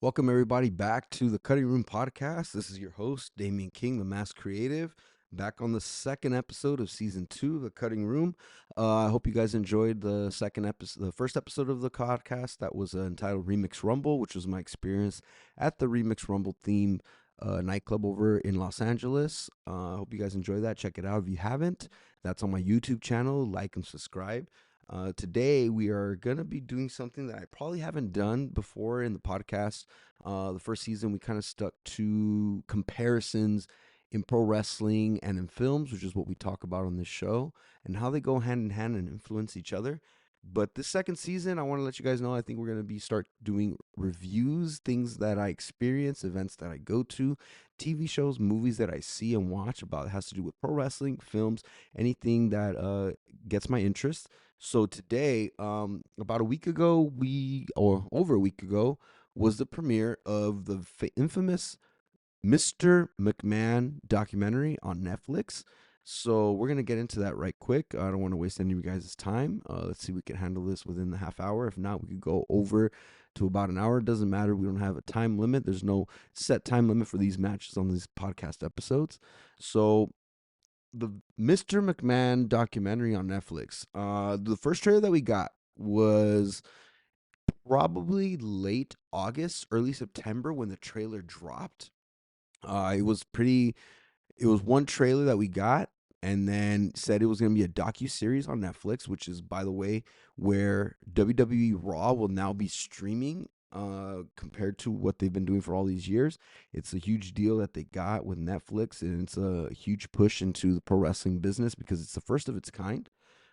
Welcome, everybody, back to the Cutting Room Podcast. This is your host, Damian King, the Mass Creative, back on the second episode of season 2 of the Cutting Room. I hope you guys enjoyed the first episode of the podcast that was entitled Remix Rumble, which was my experience at the Remix Rumble theme nightclub over in Los Angeles. I hope you guys enjoy that. Check it out if you haven't. That's on my YouTube channel. Like and subscribe. Today, we are going to be doing something that I probably haven't done before in the podcast. The first season, we kind of stuck to comparisons in pro wrestling and in films, which is what we talk about on this show, and how they go hand in hand and influence each other. But this second season, I want to let you guys know I think we're going to be start doing reviews, things that I experience, events that I go to, TV shows, movies that I see and watch about. It has to do with pro wrestling, films, anything that gets my interest. So today, about a week ago, or over a week ago, was the premiere of the infamous Mr. McMahon documentary on Netflix. So we're gonna get into that right quick. I don't want to waste any of you guys' time. Let's see if we can handle this within the half hour. If not, we could go over to about an hour. It doesn't matter. We don't have a time limit. There's no set time limit for these matches on these podcast episodes. So the Mr. McMahon documentary on Netflix. The first trailer that we got was probably late August, early September when the trailer dropped. It was pretty. It was one trailer that we got, and then said it was going to be a docu series on Netflix, which is, by the way, where WWE Raw will now be streaming. Compared to what they've been doing for all these years, it's a huge deal that they got with Netflix, and it's a huge push into the pro wrestling business because it's the first of its kind.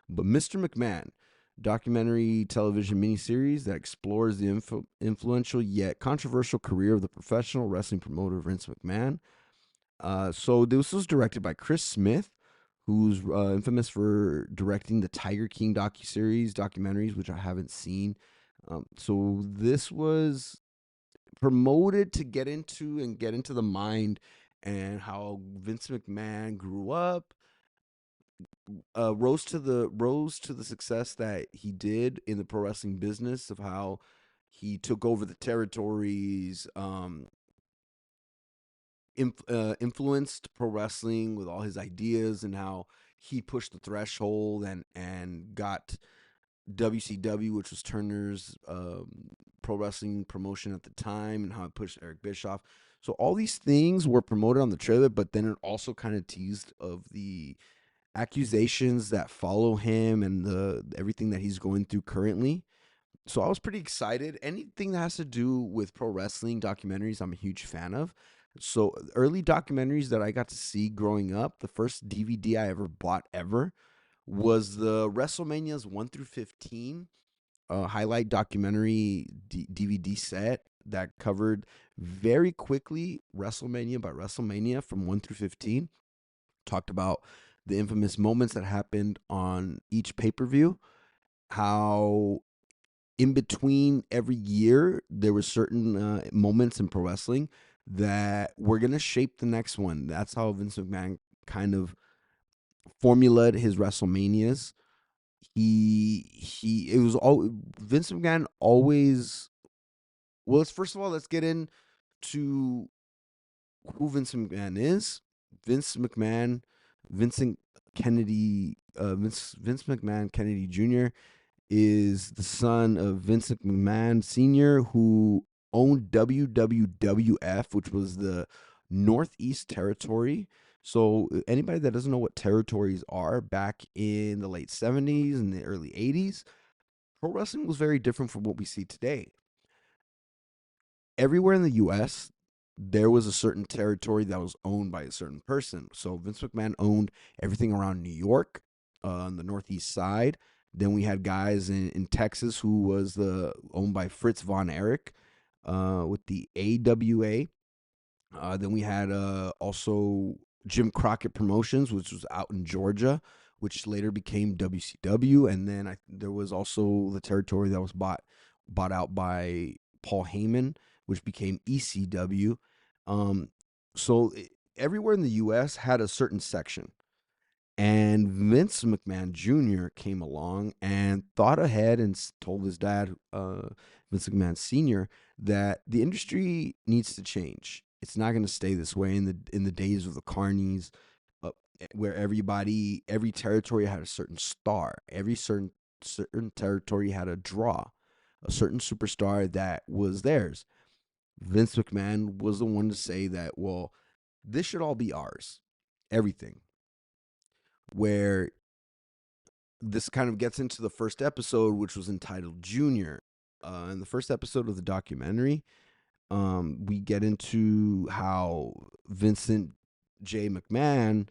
But Mr. McMahon, documentary television miniseries that explores the influential yet controversial career of the professional wrestling promoter Vince McMahon. So this was directed by Chris Smith, who's infamous for directing the Tiger King documentaries, which I haven't seen. So this was promoted to get into the mind and how Vince McMahon grew up, rose to the success that he did in the pro wrestling business, of how he took over the territories, influenced pro wrestling with all his ideas, and how he pushed the threshold and got WCW, which was Turner's pro wrestling promotion at the time, and how it pushed Eric Bischoff. So all these things were promoted on the trailer, but then it also kind of teased of the accusations that follow him and the everything that he's going through currently. So I was pretty excited. Anything that has to do with pro wrestling documentaries, I'm a huge fan of. So early documentaries that I got to see growing up, the first DVD I ever bought ever was the WrestleManias 1 through 15 highlight documentary DVD set that covered very quickly WrestleMania by WrestleMania from 1 through 15. Talked about the infamous moments that happened on each pay per view, how in between every year there were certain moments in pro wrestling that were going to shape the next one. That's how Vince McMahon kind of formulated his WrestleManias. He it was all Vince McMahon always. Well, first of all, let's get into who Vince McMahon is. Vince McMahon, Vincent Kennedy, Vince McMahon Kennedy Jr. is the son of Vincent McMahon Sr., who owned WWF, which was the Northeast Territory. So anybody that doesn't know what territories are, back in the late 70s and the early 80s, pro wrestling was very different from what we see today. Everywhere in the US, there was a certain territory that was owned by a certain person. So Vince McMahon owned everything around New York, on the Northeast side. Then we had guys in Texas who was the owned by Fritz von Erich, with the AWA. Then we had also Jim Crockett Promotions, which was out in Georgia, which later became WCW. And then there was also the territory that was bought out by Paul Heyman, which became ECW. Um, so everywhere in the U.S. had a certain section. And Vince McMahon Jr. came along and thought ahead and told his dad, Vince McMahon Sr., that the industry needs to change. It's not going to stay this way in the days of the carnies, uh, where every territory had a certain star. Every certain territory had a draw, a certain superstar that was theirs. Vince McMahon was the one to say that, well, this should all be ours. Everything. Where this kind of gets into the first episode, which was entitled Junior. In the first episode of the documentary, we get into how Vincent J. McMahon,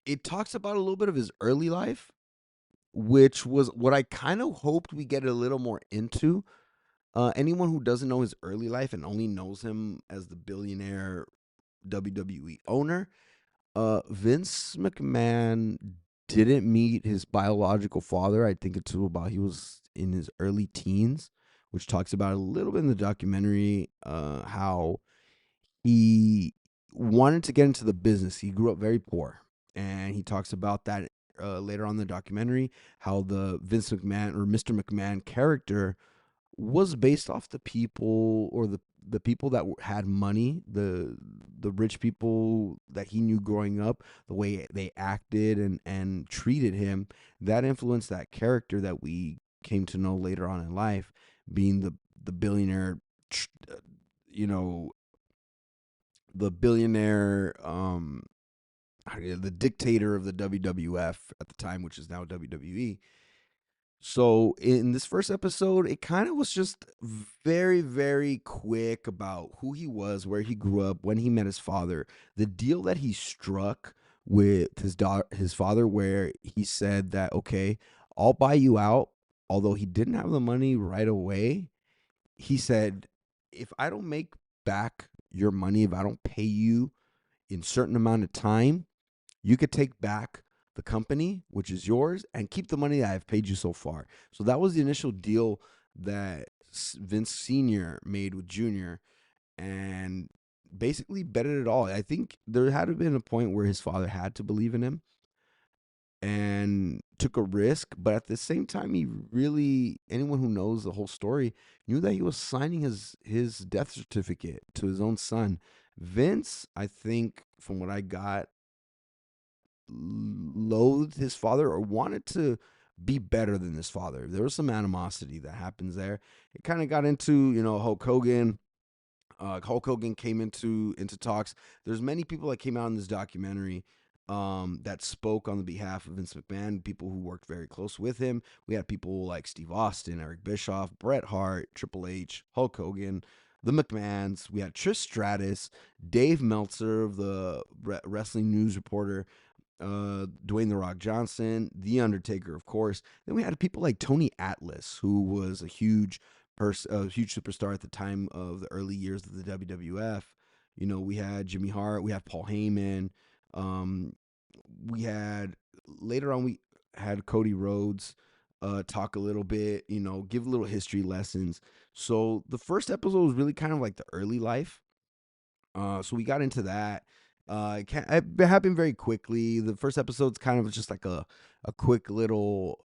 it talks about a little bit of his early life, which was what I kind of hoped we get a little more into. Anyone who doesn't know his early life and only knows him as the billionaire WWE owner, Vince McMahon didn't meet his biological father. I think until about he was in his early teens, which talks about a little bit in the documentary how he wanted to get into the business. He grew up very poor, and he talks about that later on in the documentary. How the Vince McMahon or Mr. McMahon character was based off the people or the people that had money, the rich people that he knew growing up, the way they acted and treated him, that influenced that character that we came to know later on in life, being the billionaire, uh, you know, the billionaire, the dictator of the WWF at the time, which is now WWE. So in this first episode, it kind of was just very, very quick about who he was, where he grew up, when he met his father, the deal that he struck with his father, where he said that, okay, I'll buy you out. Although he didn't have the money right away, he said, if I don't make back your money, if I don't pay you in certain amount of time, you could take back the company, which is yours, and keep the money that I've paid you so far. So that was the initial deal that Vince Sr. made with Junior, and basically betted it all. I think there had to been a point where his father had to believe in him and took a risk, but at the same time, he really, anyone who knows the whole story knew that he was signing his death certificate to his own son. Vince, I think, from what I got, loathed his father or wanted to be better than his father. There was some animosity that happens there. It kind of got into, Hulk Hogan. Hulk Hogan came into talks. There's many people that came out in this documentary that spoke on the behalf of Vince McMahon, people who worked very close with him. We had people like Steve Austin, Eric Bischoff, Bret Hart, Triple H, Hulk Hogan, the McMahons. We had Trish Stratus, Dave Meltzer of the Wrestling News Reporter, Dwayne the Rock Johnson, The Undertaker, of course. Then we had people like Tony Atlas, who was a huge huge superstar at the time of the early years of the WWF. We had Jimmy Hart, we had Paul Heyman, um, we had later on we had Cody Rhodes talk a little bit, give little history lessons. So the first episode was really kind of like the early life, so we got into that. It happened very quickly. The first episode's kind of just like a quick little.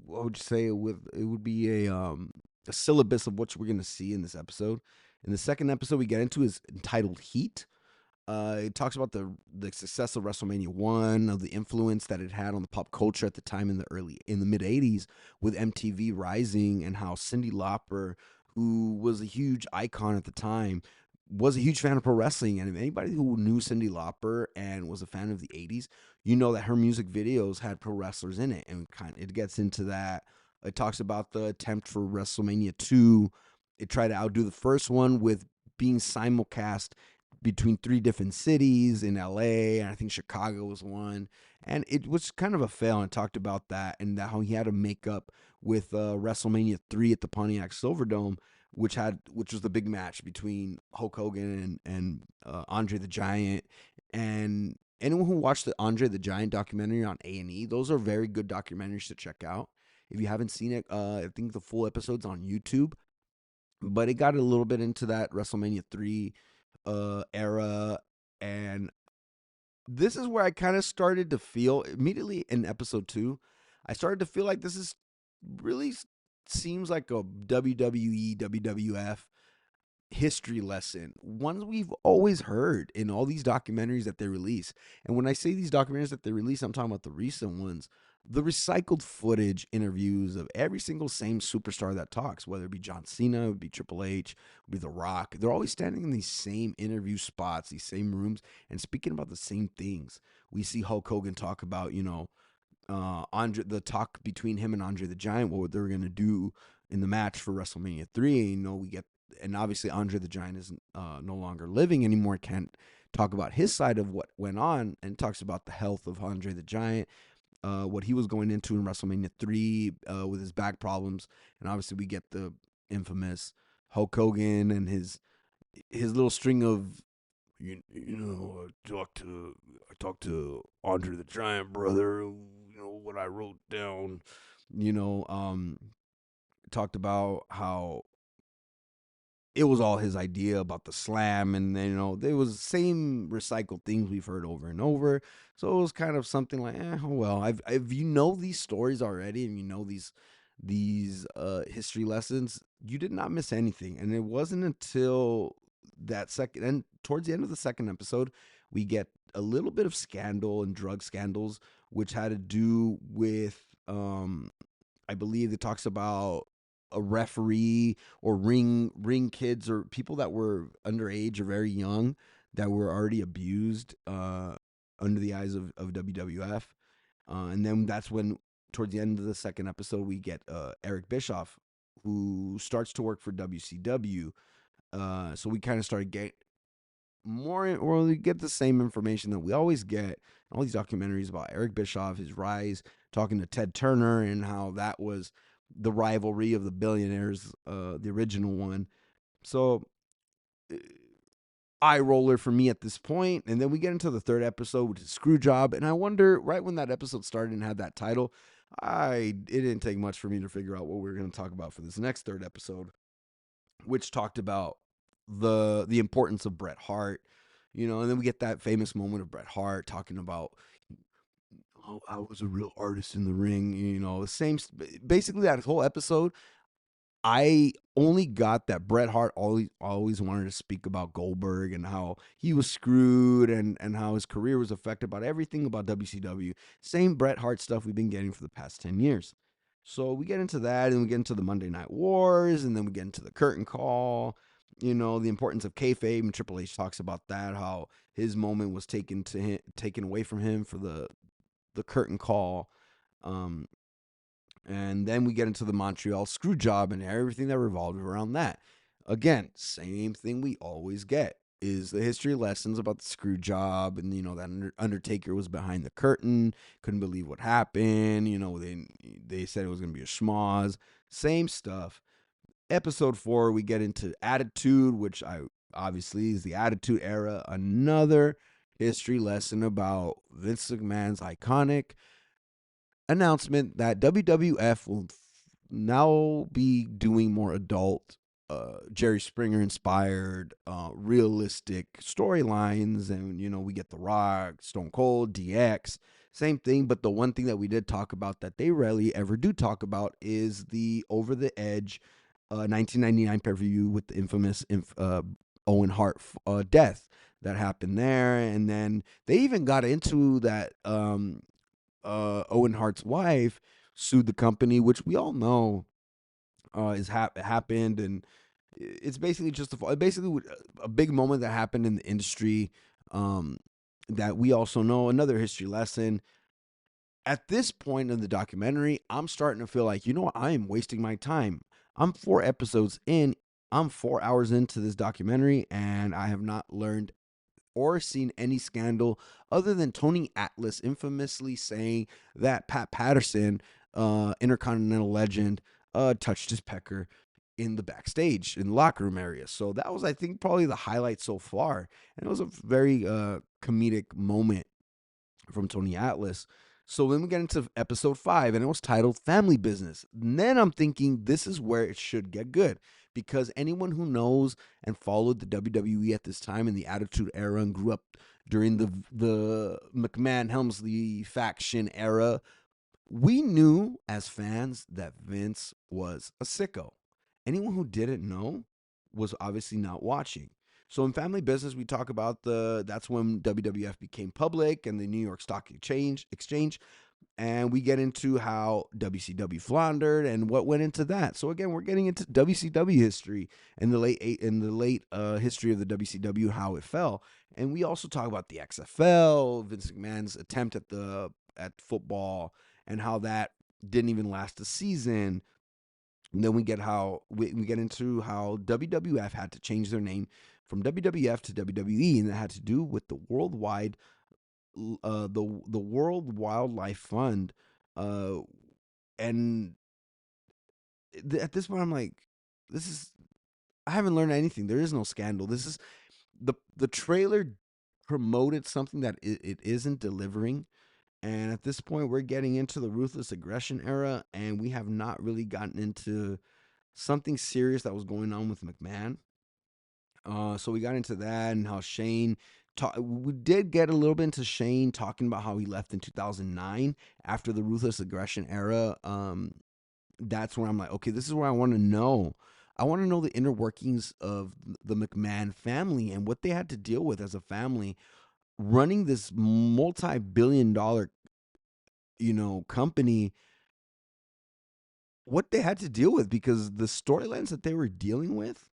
What would you say? It would be a syllabus of what we're gonna see in this episode. In the second episode, we get into is entitled Heat. It talks about the success of WrestleMania 1, of the influence that it had on the pop culture at the time in the mid '80s, with MTV rising, and how Cyndi Lauper, who was a huge icon at the time, was a huge fan of pro wrestling. And if anybody who knew Cyndi Lauper and was a fan of the '80s, you know that her music videos had pro wrestlers in it, and it gets into that. It talks about the attempt for WrestleMania 2. It tried to outdo the first one with being simulcast between three different cities in LA, and I think Chicago was one. And it was kind of a fail, and talked about that and how he had to make up with WrestleMania 3 at the Pontiac Silverdome, which was the big match between Hulk Hogan and Andre the Giant. And anyone who watched the Andre the Giant documentary on A&E, those are very good documentaries to check out. If you haven't seen it, I think the full episode's on YouTube. But it got a little bit into that WrestleMania 3 era, and this is where I kind of started to feel immediately in episode 2. I started to feel like this is really seems like a WWE, WWF history lesson, ones we've always heard in all these documentaries that they release. And when I say these documentaries that they release, I'm talking about the recent ones. The recycled footage interviews of every single same superstar that talks, whether it be John Cena, it would be Triple H, it would be The Rock. They're always standing in these same interview spots, these same rooms, and speaking about the same things. We see Hulk Hogan talk about, Andre, the talk between him and Andre the Giant, what they were gonna do in the match for WrestleMania 3. We get, and obviously Andre the Giant is no longer living anymore. Can't talk about his side of what went on, and talks about the health of Andre the Giant, what he was going into in WrestleMania 3 with his back problems, and obviously we get the infamous Hulk Hogan and his little string of I talked to Andre the Giant, brother. What I wrote down. You know, um, Talked about how it was all his idea about the slam, and there was the same recycled things we've heard over and over. So it was kind of something like, oh well, if you know these stories already, and you know these history lessons, you did not miss anything. And it wasn't until that second, and towards the end of the second episode, we get a little bit of scandal and drug scandals, which had to do with I believe it talks about a referee or ring kids or people that were underage or very young that were already abused under the eyes of WWF. And then that's when, towards the end of the second episode, we get Eric Bischoff, who starts to work for WCW. So we kind of started getting more, or we get the same information that we always get in all these documentaries about Eric Bischoff, his rise, talking to Ted Turner, and how that was the rivalry of the billionaires, the original one. So, uh, eye roller for me at this point. And then we get into the third episode, which is Screwjob. And I wonder, right when that episode started and had that title, it didn't take much for me to figure out what we were going to talk about for this next third episode, which talked about the importance of Bret Hart. And then we get that famous moment of Bret Hart talking about, oh, I was a real artist in the ring. The same, basically that whole episode. I only got that Bret Hart always wanted to speak about Goldberg and how he was screwed, and how his career was affected by everything about WCW. Same Bret Hart stuff we've been getting for the past 10 years. So we get into that, and we get into the Monday Night Wars, and then we get into the curtain call. The importance of kayfabe, and Triple H talks about that, how his moment was taken away from him for the curtain call. Um, and then we get into the Montreal screw job and everything that revolved around that. Again, same thing we always get is the history lessons about the screw job, and that Undertaker was behind the curtain, couldn't believe what happened. They said it was gonna be a schmoz. Same stuff. Episode 4, we get into Attitude, which I obviously is the Attitude Era, another history lesson about Vince McMahon's iconic announcement that WWF will now be doing more adult, Jerry Springer inspired, realistic storylines. And, we get The Rock, Stone Cold, DX, same thing. But the one thing that we did talk about that they rarely ever do talk about is the Over the Edge 1999 pay per view with the infamous Owen Hart death that happened there. And then they even got into that. Owen Hart's wife sued the company, which we all know is happened, and it's basically just basically a big moment that happened in the industry, um, that we also know. Another history lesson. At this point in the documentary, I'm starting to feel like, what, I am wasting my time. I'm 4 episodes in. I'm 4 hours into this documentary, and I have not learned or seen any scandal other than Tony Atlas infamously saying that Pat Patterson, Intercontinental legend, touched his pecker in the backstage in the locker room area. So that was, I think, probably the highlight so far. And it was a very comedic moment from Tony Atlas. So then we get into episode 5, and it was titled Family Business. And then I'm thinking this is where it should get good, because anyone who knows and followed the WWE at this time in the Attitude Era and grew up during the McMahon Helmsley faction era We knew as fans that Vince was a sicko. Anyone who didn't know was obviously not watching. So in Family Business, we talk about that's when WWF became public and the New York Stock Exchange, and we get into how WCW floundered and what went into that. So again, we're getting into WCW history and the late history of the WCW, how it fell, and we also talk about the XFL, Vince McMahon's attempt at football, and how that didn't even last a season. And then we get into how WWF had to change their name from WWF to WWE, and it had to do with the the World Wildlife Fund, uh, and at this point, I'm like, this is I haven't learned anything. There is no scandal. This is the trailer promoted something that it isn't delivering. And at this point, we're getting into the ruthless aggression era, and we have not really gotten into something serious that was going on with McMahon. So we got into that and how Shane. We did get a little bit into Shane talking about how he left in 2009 after the ruthless aggression era. That's where I'm like, okay, this is where I want to know. I want to know the inner workings of the McMahon family and what they had to deal with as a family running this multi-billion-dollar, company, what they had to deal with, because the storylines that they were dealing with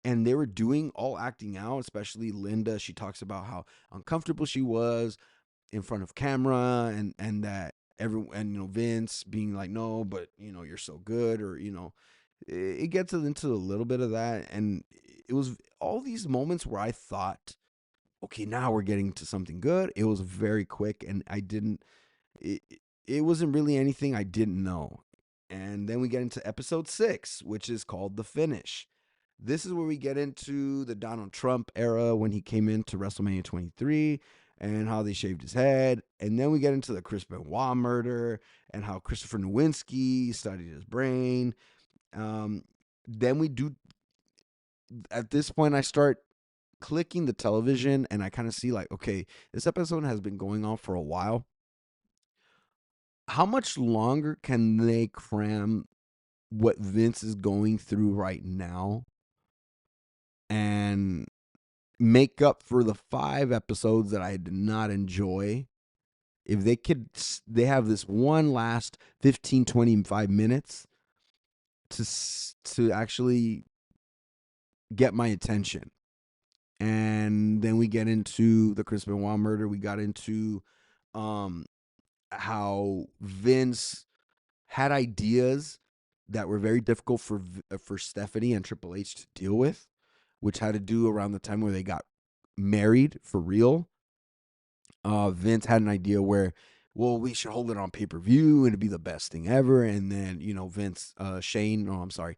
and they were doing all acting out, especially Linda. She talks about how uncomfortable she was in front of camera, and that everyone, and Vince being like, no, but you're so good, or it gets into a little bit of that. And it was all these moments where I thought, okay, now we're getting to something good. It was very quick, and I didn't it, it wasn't really anything I didn't know. And then we get into episode 6, which is called The Finish. This is where we get into the Donald Trump era when he came into WrestleMania 23 and how they shaved his head. And then we get into the Chris Benoit murder and how Christopher Nowinski studied his brain. Um, then we do, at this point, I start clicking the television and I kind of see, like, okay, this episode has been going on for a while. How much longer can they cram what Vince is going through right now and make up for the 5 episodes that I did not enjoy? If they could, they have this one last 15, 25 minutes to actually get my attention. And then we get into the Chris Benoit murder. We got into um, how Vince had ideas that were very difficult for Stephanie and Triple H to deal with, which had to do around the time where they got married for real. Vince had an idea where, well, we should hold it on pay-per-view and it'd be the best thing ever. And then, Shane, no, I'm sorry,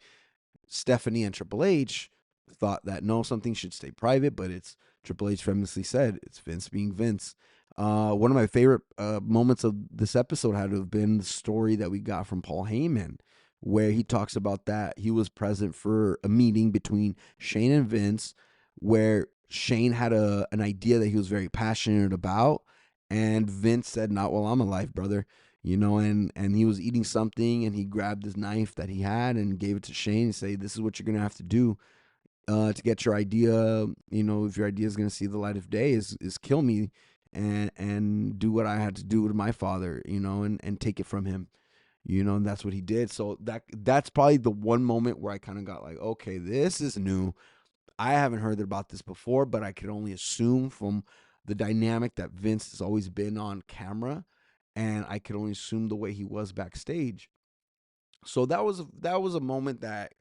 Stephanie and Triple H thought that no, something should stay private, but it's Triple H famously said it's Vince being Vince. One of my favorite moments of this episode had to have been the story that we got from Paul Heyman, where he talks about that he was present for a meeting between Shane and Vince, where Shane had an idea that he was very passionate about, and Vince said, "Not while I'm alive, brother." And he was eating something and he grabbed his knife that he had and gave it to Shane and say, "This is what you're gonna have to do to get your idea. If your idea is gonna see the light of day, is kill me and do what I had to do with my father, and take it from him." And that's what he did. So that's probably the one moment where I kind of got like, okay, this is new. I haven't heard about this before, but I could only assume from the dynamic that Vince has always been on camera, and I could only assume the way he was backstage. So that was a moment that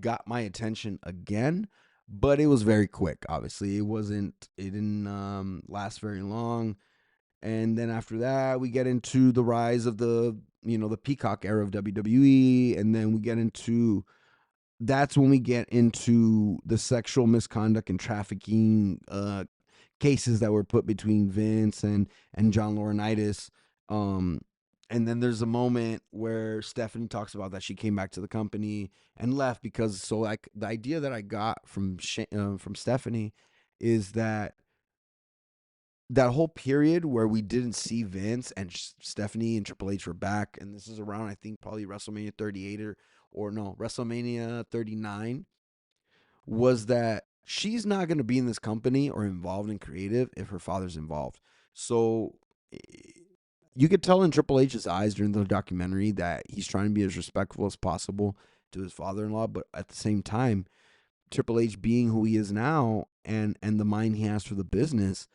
got my attention again, but it was very quick. Obviously, it didn't last very long. And then after that, we get into the rise of the Peacock era of WWE, and then we get into that's when we get into the sexual misconduct and trafficking cases that were put between Vince and John Laurinaitis. Um, and then there's a moment where Stephanie talks about that she came back to the company and left because, so like, the idea that I got from Stephanie is that that whole period where we didn't see Vince and Stephanie and Triple H were back, and this is around, I think, probably WrestleMania 38 or no, WrestleMania 39, was that she's not going to be in this company or involved in creative if her father's involved. So eh, you could tell in Triple H's eyes during the documentary that he's trying to be as respectful as possible to his father-in-law, but at the same time, Triple H being who he is now and the mind he has for the business,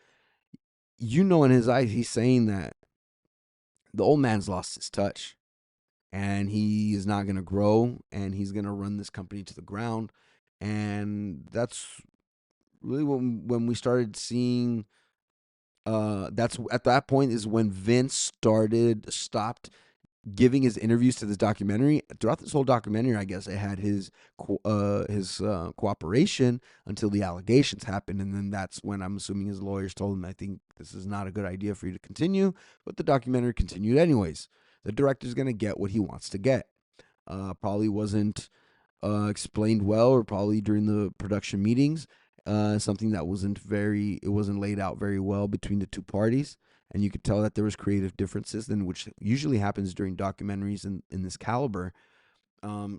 in his eyes, he's saying that the old man's lost his touch and he is not going to grow and he's going to run this company to the ground. And that's really when we started seeing that's at that point is when Vince stopped giving his interviews to this documentary. Throughout this whole documentary, I guess it had his cooperation until the allegations happened, and then that's when I'm assuming his lawyers told him, "I think this is not a good idea for you to continue." But the documentary continued anyways. The director's gonna get what he wants to get. Probably wasn't explained well, or probably during the production meetings, something that it wasn't laid out very well between the two parties, and you could tell that there was creative differences, than which usually happens during documentaries in this caliber.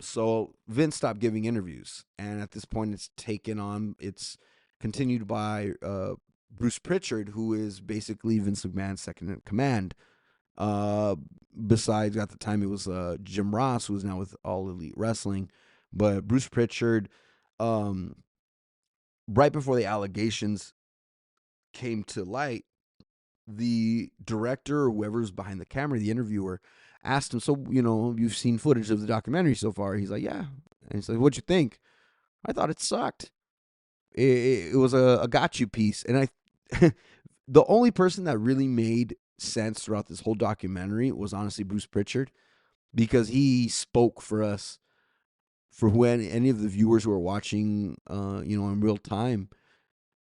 So Vince stopped giving interviews, and at this point, it's continued by Bruce Pritchard, who is basically Vince McMahon's second in command. Uh, Besides, at the time, it was Jim Ross, who is now with All Elite Wrestling. But Bruce Pritchard, um, right before the allegations came to light, the director or whoever's behind the camera, the interviewer, asked him, "So, you've seen footage of the documentary so far?" He's like, "Yeah." And he's like, "What'd you think?" "I thought it sucked. It was a got you piece." And the only person that really made sense throughout this whole documentary was honestly Bruce Pritchard, because he spoke for us, for when any of the viewers who are watching, in real time.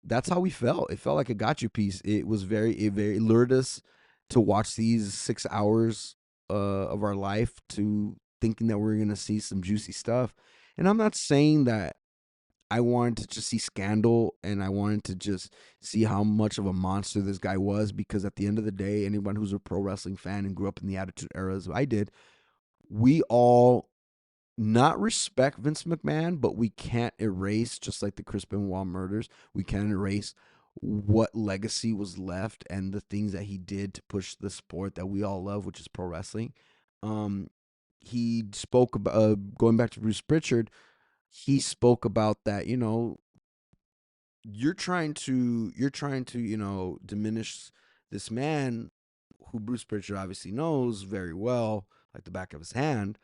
That's how we felt. It felt like a gotcha piece. It lured us to watch these 6 hours of our life, to thinking that we are gonna see some juicy stuff. And I'm not saying that I wanted to just see scandal and I wanted to just see how much of a monster this guy was, because at the end of the day, anyone who's a pro wrestling fan and grew up in the Attitude Era as I did, we all not respect Vince McMahon, but we can't erase, just like the Chris Benoit murders, we can't erase what legacy was left and the things that he did to push the sport that we all love, which is pro wrestling. Um, he spoke about, going back to Bruce Pritchard, he spoke about that, you're trying to diminish this man who Bruce Pritchard obviously knows very well, like the back of his hand,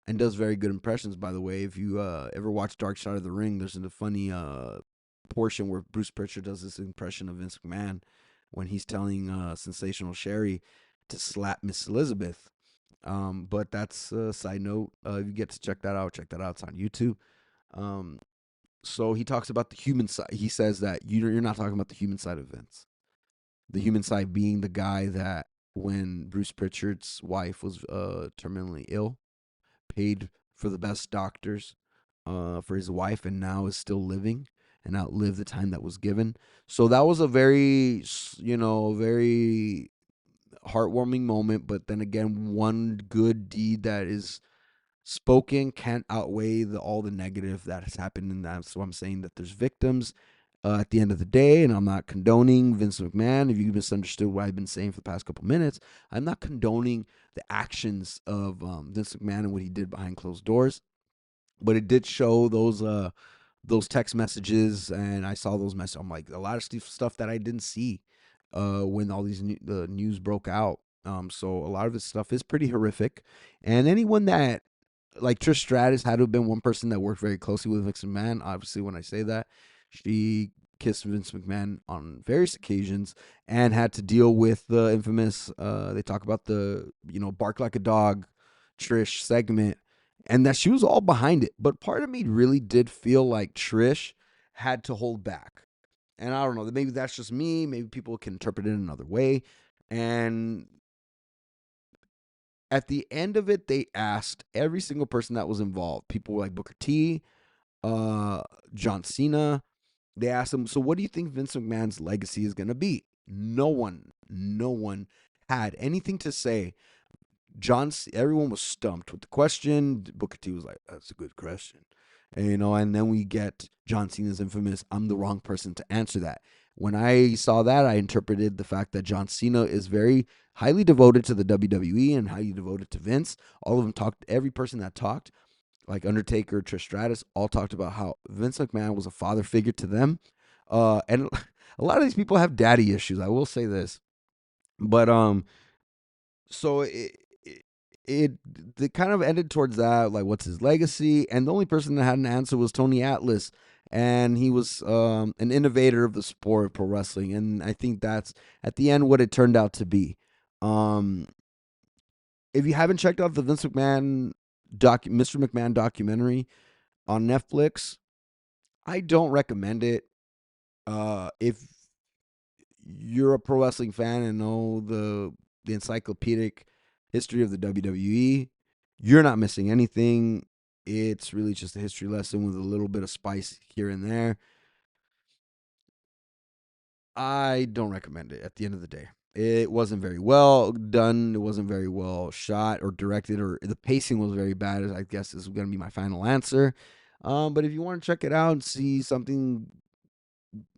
and does very good impressions. By the way, if you ever watch Dark Side of the Ring, there's a funny portion where Bruce Pritchard does this impression of Vince McMahon when he's telling Sensational Sherry to slap Miss Elizabeth. But that's a side note. If you get to check that out, check that out. It's on YouTube. Um, so he talks about the human side. He says that you're not talking about the human side of Vince. The human side being the guy that, when Bruce Pritchard's wife was terminally ill, paid for the best doctors for his wife, and now is still living and outlived the time that was given. So that was a very heartwarming moment. But then again, one good deed that is spoken can't outweigh all the negative that has happened. And that's why I'm saying that there's victims at the end of the day. And I'm not condoning Vince McMahon. If you misunderstood what I've been saying for the past couple minutes, I'm not condoning the actions of Vince McMahon and what he did behind closed doors. But it did show those text messages, and I saw those messages. I'm like, a lot of stuff that I didn't see when all these the news broke out. So a lot of this stuff is pretty horrific, and anyone that, like Trish Stratus, had to have been one person that worked very closely with Vince McMahon. Obviously, when I say that, she kissed Vince McMahon on various occasions and had to deal with the infamous. They talk about the bark like a dog, Trish segment, and that she was all behind it. But part of me really did feel like Trish had to hold back. And I don't know, maybe that's just me. Maybe people can interpret it another way. And at the end of it, they asked every single person that was involved. People like Booker T, uh, John Cena. They asked him, "So what do you think Vince McMahon's legacy is going to be?" No one had anything to say. Everyone was stumped with the question. Booker T was like, "That's a good question," and then we get John Cena's infamous, "I'm the wrong person to answer that." When I saw that, I interpreted the fact that John Cena is very highly devoted to the WWE and highly devoted to Vince. All of them talked. Every person that talked, like Undertaker, Trish Stratus, all talked about how Vince McMahon was a father figure to them. And a lot of these people have daddy issues. I will say this, but so it it kind of ended towards that, like, what's his legacy? And the only person that had an answer was Tony Atlas, and he was an innovator of the sport of pro wrestling, and I think that's at the end what it turned out to be. Um, if you haven't checked out the Vince McMahon Mr. McMahon documentary on Netflix, I don't recommend it. If you're a pro wrestling fan and know the encyclopedic history of the WWE, you're not missing anything. It's really just a history lesson with a little bit of spice here and there. I don't recommend it at the end of the day. It wasn't very well done. It wasn't very well shot or directed, or the pacing was very bad, I guess is going to be my final answer. But if you want to check it out and see something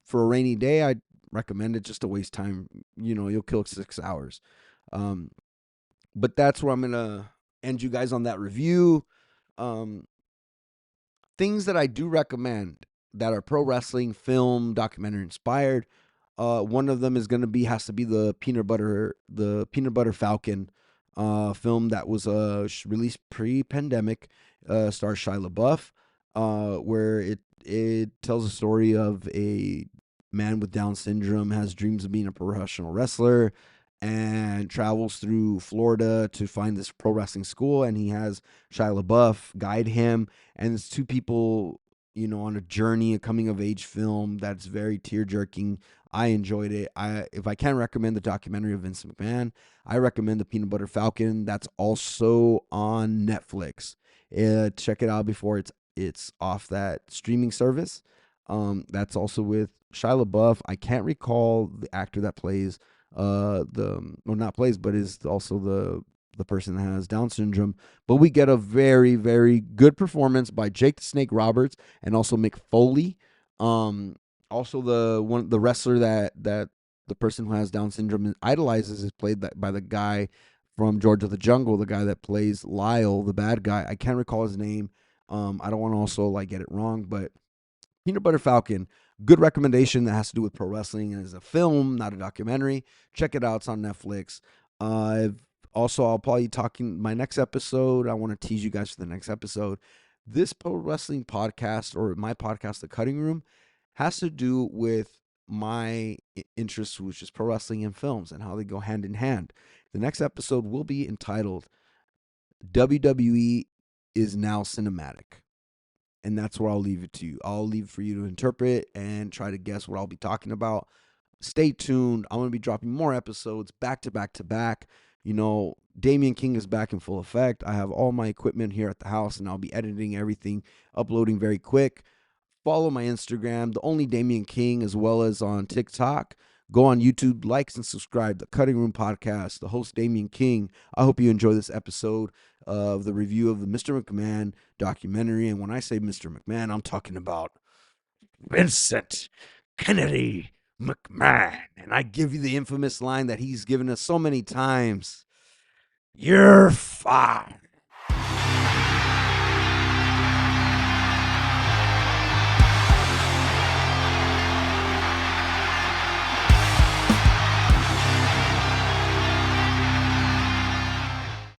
for a rainy day, I'd recommend it just to waste time. You'll kill 6 hours. Um, but that's where I'm gonna end you guys on that review. Um, Things that I do recommend that are pro wrestling, film, documentary inspired. One of them is gonna be has to be the Peanut Butter Falcon film that was released pre-pandemic. Stars Shia LaBeouf, where it tells a story of a man with Down syndrome has dreams of being a professional wrestler and travels through Florida to find this pro wrestling school, and he has Shia LaBeouf guide him, and it's two people, on a journey, a coming of age film that's very tear jerking. I enjoyed it. If I can recommend the documentary of Vince McMahon, I recommend the Peanut Butter Falcon. That's also on Netflix. Check it out before it's off that streaming service. That's also with Shia LaBeouf. I can't recall the actor that plays not plays, but is also the person that has Down syndrome. But we get a very, very good performance by Jake the Snake Roberts and also Mick Foley. Also the wrestler that the person who has Down syndrome idolizes is played by the guy from George of the Jungle, the guy that plays Lyle, the bad guy. I can't recall his name. I don't want to also like get it wrong, but Peanut Butter Falcon, good recommendation that has to do with pro wrestling and is a film, not a documentary. Check it out. It's on Netflix. I'll probably talking my next episode. I want to tease you guys for the next episode. This pro wrestling podcast, or my podcast, The Cutting Room, has to do with my interests, which is pro wrestling and films and how they go hand in hand. The next episode will be entitled WWE is Now Cinematic, and that's where I'll leave it to you. I'll leave it for you to interpret and try to guess what I'll be talking about. Stay tuned. I'm going to be dropping more episodes back to back to back. Damian King is back in full effect. I have all my equipment here at the house, and I'll be editing everything, uploading very quick. Follow my Instagram, the only Damian King, as well as on TikTok. Go on YouTube, likes and subscribe. The Cutting Room Podcast, the host Damian King. I hope you enjoy this episode of the review of the Mr. McMahon documentary. And when I say Mr. McMahon, I'm talking about Vincent Kennedy McMahon. And I give you the infamous line that he's given us so many times: "You're fired."